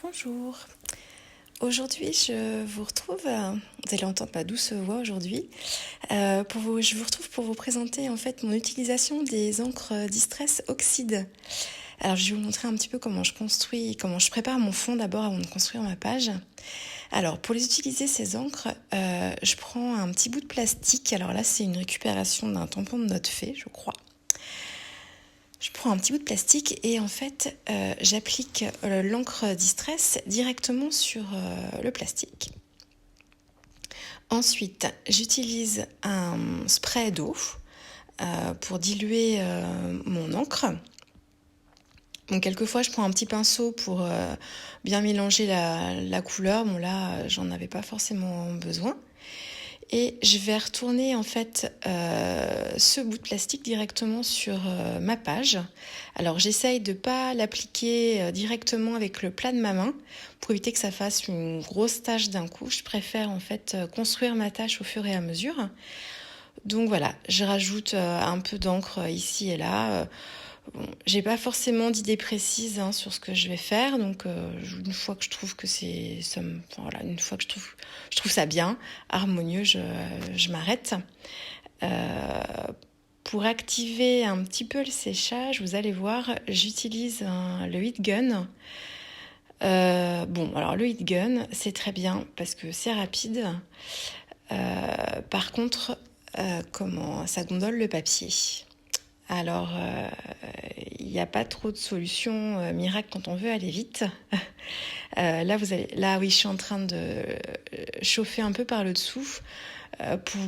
Bonjour, aujourd'hui je vous retrouve, vous allez entendre ma douce voix aujourd'hui, je vous retrouve pour vous présenter en fait mon utilisation des encres Distress Oxide. Alors je vais vous montrer un petit peu comment je prépare mon fond d'abord avant de construire ma page. Alors pour les utiliser ces encres, je prends un petit bout de plastique, alors là c'est une récupération d'un tampon de Note Fait je crois. Je prends un petit bout de plastique et en fait, j'applique l'encre Distress directement sur le plastique. Ensuite, j'utilise un spray d'eau pour diluer mon encre. Donc quelquefois, je prends un petit pinceau pour bien mélanger la couleur. Bon là, j'en avais pas forcément besoin. Et je vais retourner en fait ce bout de plastique directement sur ma page. Alors j'essaye de ne pas l'appliquer directement avec le plat de ma main pour éviter que ça fasse une grosse tache d'un coup. Je préfère en fait construire ma tâche au fur et à mesure. Donc voilà, je rajoute un peu d'encre ici et là. Bon, j'ai pas forcément d'idée précise sur ce que je vais faire, donc une fois que je trouve que une fois que je trouve ça bien, harmonieux, je m'arrête. Pour activer un petit peu le séchage, vous allez voir, j'utilise le heat gun. Alors le heat gun, c'est très bien parce que c'est rapide. Par contre, ça gondole le papier. Alors, il n'y a pas trop de solutions miracles quand on veut aller vite. Là, oui, je suis en train de chauffer un peu par le dessous pour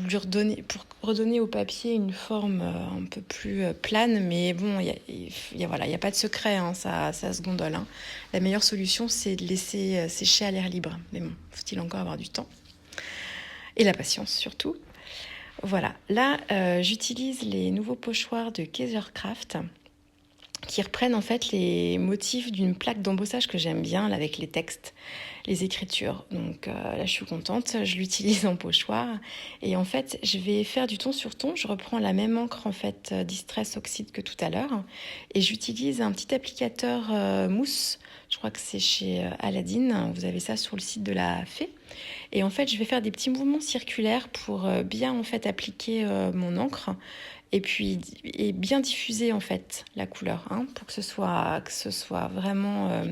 redonner au papier une forme un peu plus plane. Mais bon, il y a pas de secret, ça se gondole. La meilleure solution, c'est de laisser sécher à l'air libre. Mais bon, faut-il encore avoir du temps et la patience surtout. Voilà, là j'utilise les nouveaux pochoirs de Kaisercraft qui reprennent en fait les motifs d'une plaque d'embossage que j'aime bien là, avec les textes, les écritures. Donc là je suis contente, je l'utilise en pochoir et en fait je vais faire du ton sur ton. Je reprends la même encre en fait Distress Oxide que tout à l'heure et j'utilise un petit applicateur mousse. Je crois que c'est chez Aladdin, vous avez ça sur le site de la Fée. Et en fait, je vais faire des petits mouvements circulaires pour bien en fait appliquer mon encre et bien diffuser en fait la couleur, pour que ce soit vraiment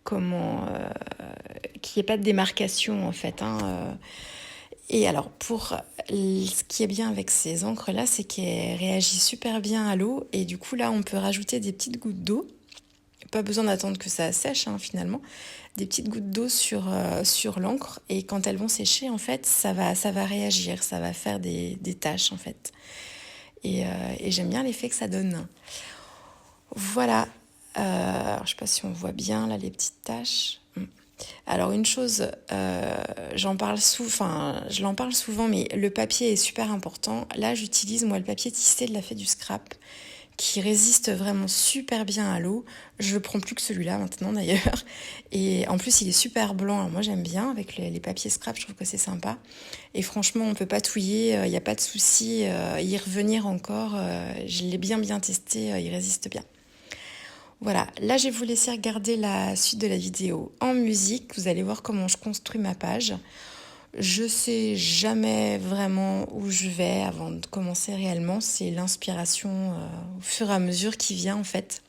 qu'il n'y ait pas de démarcation en fait. Et alors ce qui est bien avec ces encres là, c'est qu'elles réagissent super bien à l'eau et du coup là, on peut rajouter des petites gouttes d'eau. Pas besoin d'attendre que ça sèche finalement, des petites gouttes d'eau sur l'encre et quand elles vont sécher en fait ça va réagir, ça va faire des taches en fait et j'aime bien l'effet que ça donne. Voilà, alors, je sais pas si on voit bien là les petites taches. Alors une chose, je l'en parle souvent mais le papier est super important. Là j'utilise moi le papier tissé de la Fée du Scrap qui résiste vraiment super bien à l'eau. Je prends plus que celui-là maintenant d'ailleurs. Et en plus, il est super blanc. Alors moi, j'aime bien avec les papiers scrap, je trouve que c'est sympa. Et franchement, on peut patouiller, il n'y a pas de souci. Y revenir encore, je l'ai bien testé, il résiste bien. Voilà, là, je vais vous laisser regarder la suite de la vidéo en musique. Vous allez voir comment je construis ma page. Je sais jamais vraiment où je vais avant de commencer réellement. C'est l'inspiration au fur et à mesure qui vient en fait.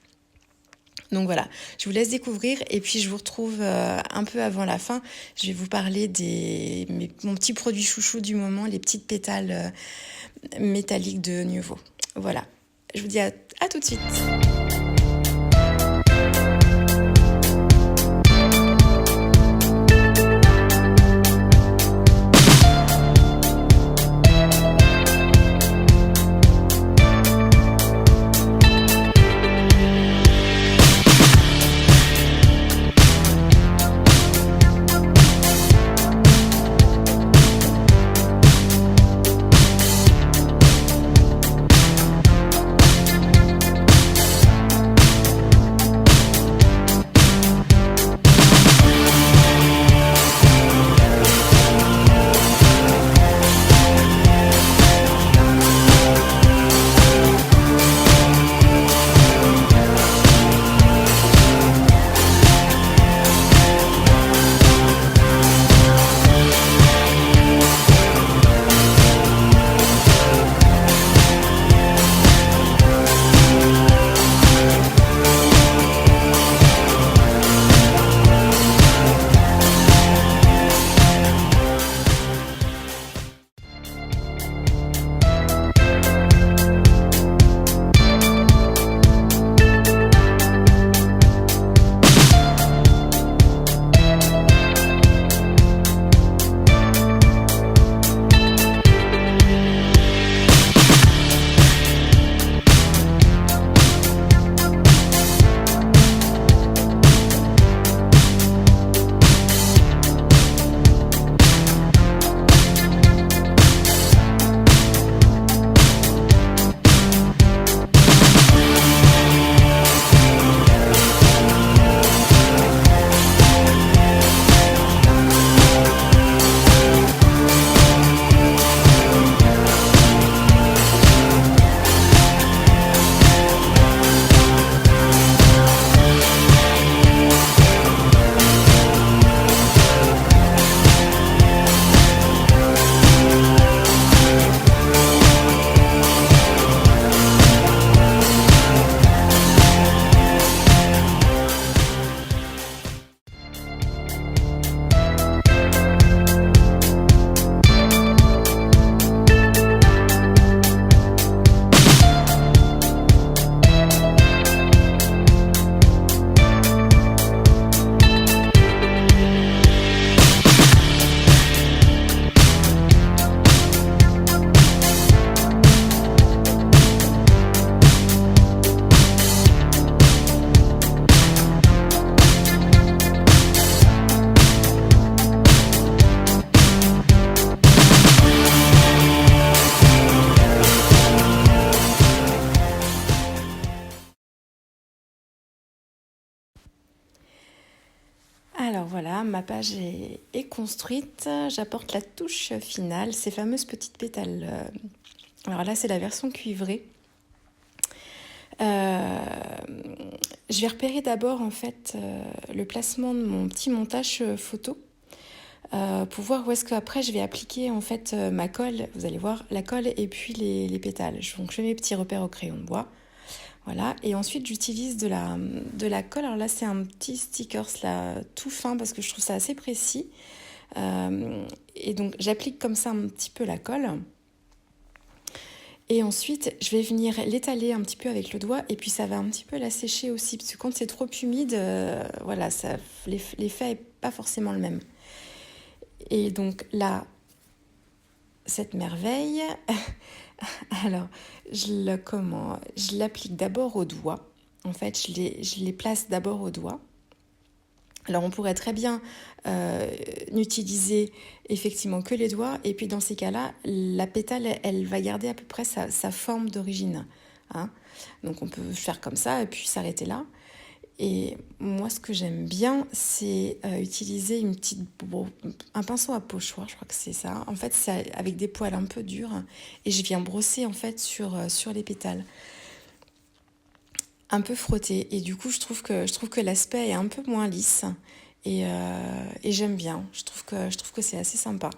Donc voilà, je vous laisse découvrir et puis je vous retrouve un peu avant la fin. Je vais vous parler mon petit produit chouchou du moment, les petites pétales métalliques de Nuvo. Voilà, je vous dis à tout de suite. Alors voilà, ma page est construite. J'apporte la touche finale, ces fameuses petites pétales. Alors là, c'est la version cuivrée. Je vais repérer d'abord en fait le placement de mon petit montage photo pour voir où est-ce qu'après je vais appliquer en fait ma colle. Vous allez voir la colle et puis les pétales. Donc je fais mes petits repères au crayon de bois. Voilà, et ensuite j'utilise de la colle. Alors là, c'est un petit stickers là, tout fin parce que je trouve ça assez précis. Et donc j'applique comme ça un petit peu la colle. Et ensuite, je vais venir l'étaler un petit peu avec le doigt et puis ça va un petit peu la sécher aussi parce que quand c'est trop humide, voilà, l'effet n'est pas forcément le même. Et donc là, cette merveille, alors je l'applique d'abord au doigt. En fait, je les place d'abord au doigt. Alors on pourrait très bien n'utiliser effectivement que les doigts et puis dans ces cas-là, la pétale, elle va garder à peu près sa forme d'origine. Hein. Donc on peut faire comme ça et puis s'arrêter là. Et moi, ce que j'aime bien, c'est utiliser un pinceau à pochoir, je crois que c'est ça. En fait, c'est avec des poils un peu durs et je viens brosser en fait sur les pétales. Un peu frotté et du coup je trouve que l'aspect est un peu moins lisse et j'aime bien, je trouve que c'est assez sympa.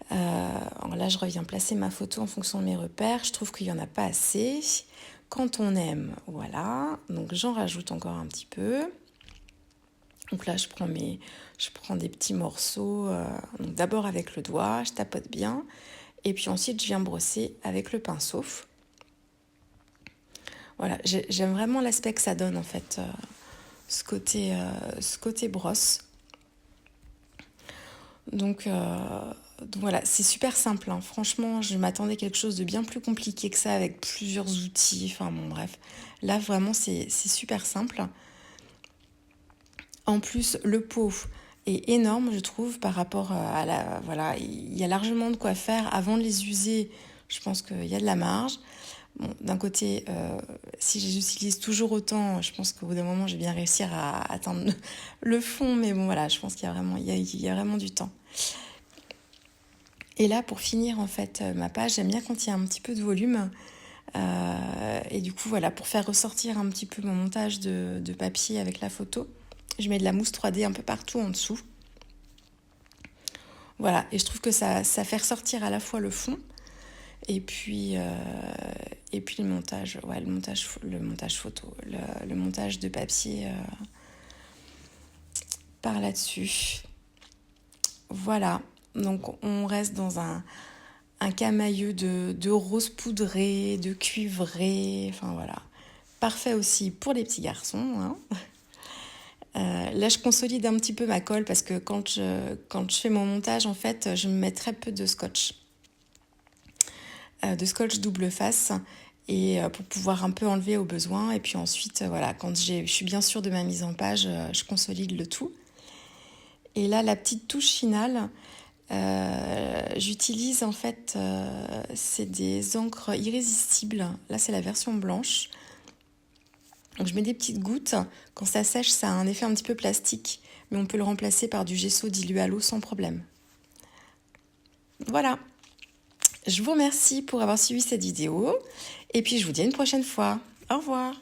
Alors là je reviens placer ma photo en fonction de mes repères, je trouve qu'il n'y en a pas assez quand on aime, voilà, donc j'en rajoute encore un petit peu. Donc là je prends des petits morceaux, donc d'abord avec le doigt, je tapote bien et puis ensuite je viens brosser avec le pinceau. Voilà, j'aime vraiment l'aspect que ça donne en fait, ce côté brosse. Donc voilà, c'est super simple. Hein. Franchement, je m'attendais à quelque chose de bien plus compliqué que ça avec plusieurs outils. Enfin bon, bref. Là, vraiment, c'est super simple. En plus, le pot est énorme, je trouve, par rapport à la... Voilà, il y a largement de quoi faire. Avant de les user, je pense qu'il y a de la marge. Bon, d'un côté, si je les utilise toujours autant, je pense qu'au bout d'un moment, je vais bien réussir à atteindre le fond. Mais bon, voilà, je pense qu'il y a vraiment, il y a vraiment du temps. Et là, pour finir, en fait, ma page, j'aime bien quand il y a un petit peu de volume. Et du coup, voilà, pour faire ressortir un petit peu mon montage de papier avec la photo, je mets de la mousse 3D un peu partout en dessous. Voilà, et je trouve que ça fait ressortir à la fois le fond et puis le montage, ouais, le montage photo, le montage de papier par là-dessus. Voilà, donc on reste dans un camailleux de rose poudré, de cuivré, enfin voilà. Parfait aussi pour les petits garçons. Hein. Là, je consolide un petit peu ma colle parce que quand je fais mon montage, en fait, je me mets très peu de scotch double face et pour pouvoir un peu enlever au besoin. Et puis ensuite, voilà, quand je suis bien sûre de ma mise en page, je consolide le tout. Et là, la petite touche finale, j'utilise en fait, c'est des encres irrésistibles. Là, c'est la version blanche. Donc, je mets des petites gouttes. Quand ça sèche, ça a un effet un petit peu plastique, mais on peut le remplacer par du gesso dilué à l'eau sans problème. Voilà. Je vous remercie pour avoir suivi cette vidéo et puis je vous dis à une prochaine fois. Au revoir.